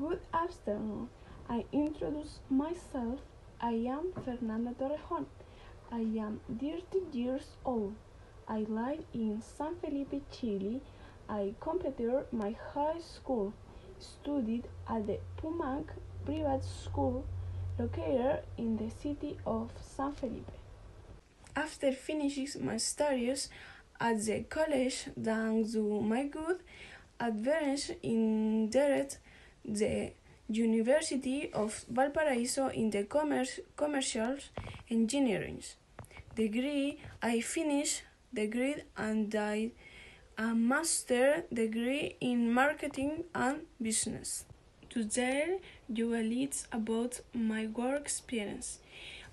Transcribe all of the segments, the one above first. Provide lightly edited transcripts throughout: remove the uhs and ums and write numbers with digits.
Good afternoon. I introduce myself. I am Fernanda Torrejon. I am 30 years old. I live in San Felipe, Chile. I completed my high school, studied at the Pumac Private School located in the city of San Felipe. After finishing my studies at the college, thanks to my good advantage in the University of Valparaiso in the commercial engineering degree, I finished degree and did a master degree in marketing and business. Today, you will learn about my work experience.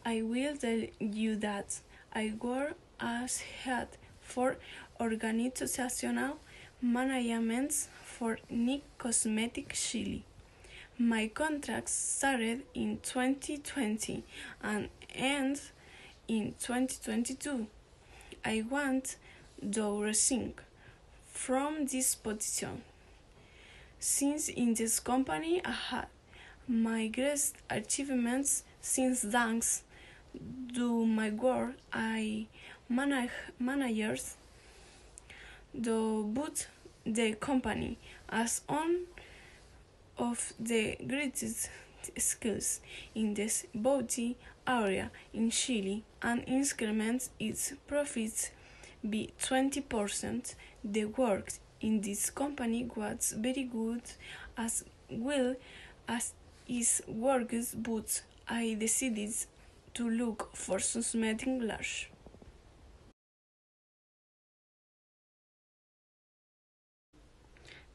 I will tell you that I work as head for organizational management for Nick Cosmetics Chile. My contract started in 2020 and ends in 2022. I want to resign from this position, since in this company I had my greatest achievements since thanks to my work I managed to put the company as one of the greatest skills in this beauty area in Chile and increment its profits by 20%. The work in this company was very good as well as its works, but I decided to look for something large.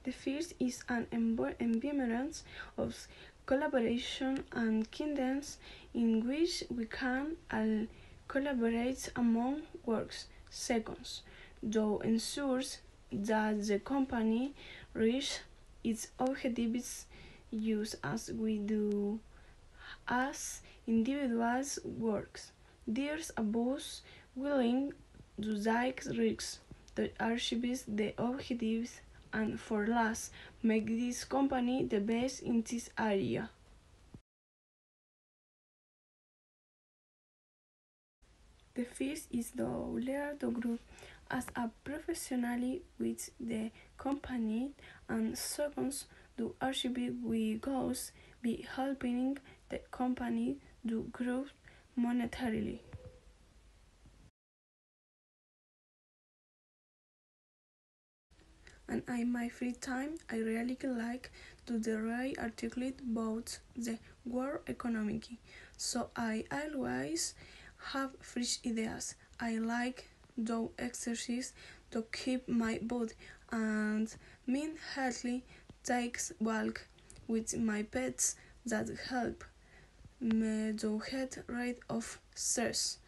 The first is an environment of collaboration and kindness in which we can all collaborate among works. Second, to ensure that the company reaches its objectives just as we do as individuals works. There's a boss willing to take risks to achieve the objectives and for last, make this company the best in this area. The first is to learn to grow as a professional with the company, and second, to achieve we goals by helping the company to grow monetarily. And in my free time, I really like to write articles about the world economy. So I always have fresh ideas. I like do exercise to keep my body and mean healthy takes walk with my pets that help me to get rid of stress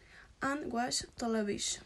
and watch television.